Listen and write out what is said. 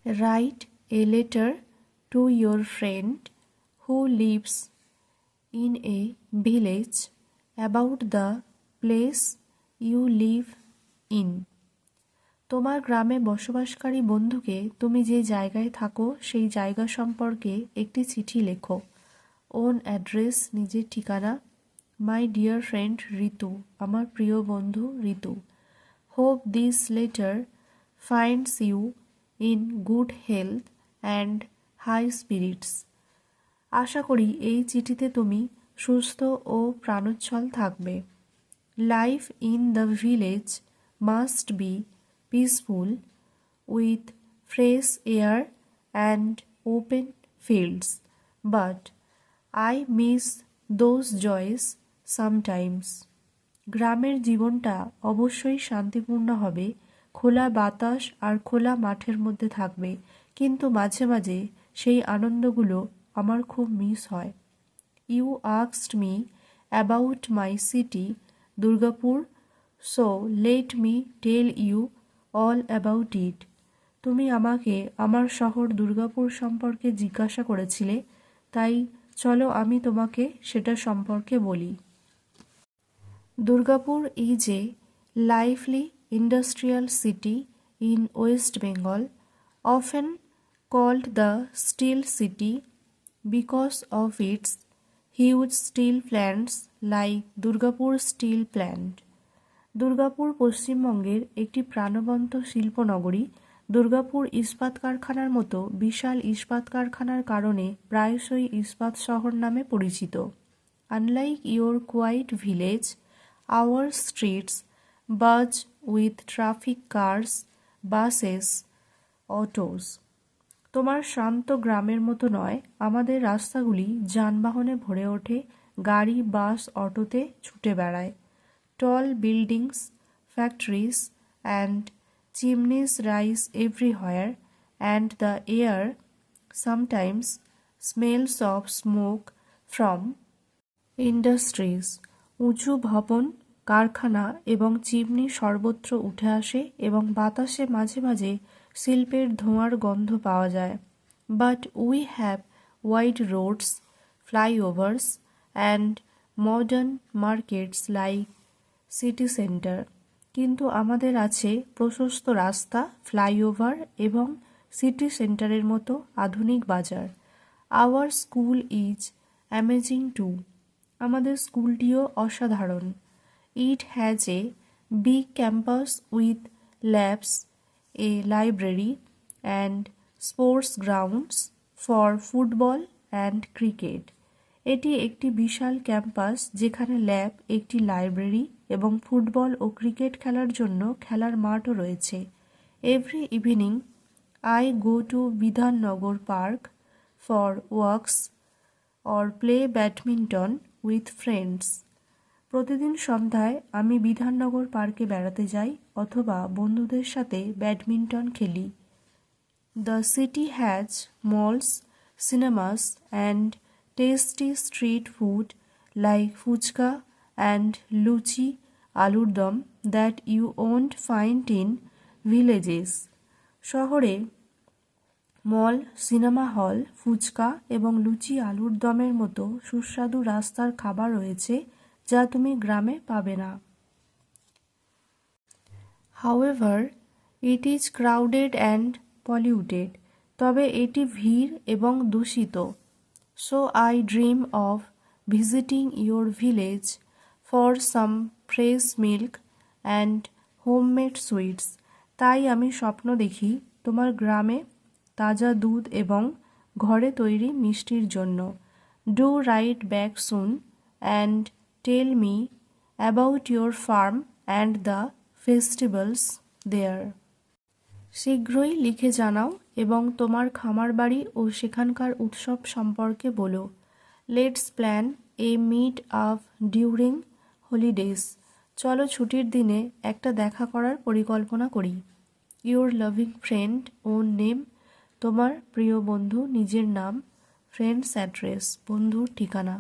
Write a letter to your friend who lives in a village about the place you live in. তোমার গ্রামে বসবাসকারী বন্ধুকে তুমি যে জায়গায় থাকো সেই জায়গা সম্পর্কে একটি চিঠি লেখো। ওন অ্যাড্রেস নিজের ঠিকানা। মাই ডিয়ার ফ্রেন্ড ঋতু, আমার প্রিয় বন্ধু Ritu. Hope this letter finds you in good health and high spirits. আশা করি এই চিঠিতে তুমি সুস্থ ও প্রাণোচ্ছল থাকবে। Life in the village must be peaceful with fresh air and open fields, but I miss those joys sometimes. গ্রামের জীবনটা অবশ্যই শান্তিপূর্ণ হবে, খোলা বাতাস আর খোলা মাঠের মধ্যে থাকবে, কিন্তু মাঝে মাঝে সেই আনন্দগুলো আমার খুব মিস হয়। You asked me about my city Durgapur, so let me tell you all about it. তুমি আমাকে আমার শহর দুর্গাপুর সম্পর্কে জিজ্ঞাসা করেছিলে, তাই চলো আমি তোমাকে সেটা সম্পর্কে বলি। Durgapur is a lively industrial city in West Bengal, often called the Steel City because of its huge steel plants like Durgapur Steel Plant. Durgapur পশ্চিমবঙ্গের একটি প্রাণবন্ত শিল্পনগরী। দুর্গাপুর ইস্পাত কারখানার মতো বিশাল ইস্পাত কারখানার কারণে প্রায়শই ইস্পাত শহর নামে পরিচিত। Unlike your quiet village, our streets buzz with traffic cars, buses, autos. তোমার শান্ত গ্রামের মতো নয়, আমাদের রাস্তাগুলি যানবাহনে ভরে ওঠে, গাড়ি বাস অটোতে ছুটে বেড়ায়। Tall buildings, factories and chimneys rise everywhere, and the air sometimes smells of smoke from industries. উঁচু ভবন, কারখানা এবং চিমনি সর্বত্র উঠে আসে এবং বাতাসে মাঝে মাঝে শিল্পের ধোঁয়ার গন্ধ পাওয়া যায়। But we have wide roads, flyovers and modern markets like city centre. কিন্তু আমাদের আছে প্রশস্ত রাস্তা, ফ্লাইওভার এবং সিটি সেন্টারের মতো আধুনিক বাজার। Our school is amazing to. আমাদের স্কুলটিও অসাধারণ। It has a big campus with labs, A library and sports grounds for football and cricket. এটি একটি বিশাল ক্যাম্পাস যেখানে ল্যাব, একটি লাইব্রেরি এবং ফুটবল ও ক্রিকেট খেলার জন্য খেলার মাঠও রয়েছে। Every evening I go to Bidhannagar park for walks or play badminton with friends. প্রতিদিন সন্ধ্যায় আমি বিধাননগর পার্কে বেড়াতে যাই অথবা বন্ধুদের সাথে ব্যাডমিন্টন খেলি। The city has malls, cinemas and tasty street food like phuchka and luchi আলুর দম that you won't find in villages. শহরে মল, সিনেমা হল, ফুচকা এবং লুচি আলুর দমের মতো সুস্বাদু রাস্তার খাবার রয়েছে যা তুমি গ্রামে পাবে না। However, it is crowded and polluted. তবে এটি ভিড় এবং দূষিত। So I dream of visiting your village for some fresh milk and homemade sweets. তাই আমি স্বপ্ন দেখি তোমার গ্রামে তাজা দুধ এবং ঘরে তৈরি মিষ্টির জন্য। Do write back soon and tell me about your farm and the festivals there. শীঘ্রই লিখে জানাও এবং তোমার খামার বাড়ি ও সেখানকার উৎসব সম্পর্কে বলো। Let's plan a meet up during holidays. চলো ছুটির দিনে একটা দেখা করার পরিকল্পনা করি। Your loving friend own name, তোমার প্রিয় বন্ধু নিজের নাম। ফ্রেন্ডস অ্যাড্রেস, বন্ধুর ঠিকানা।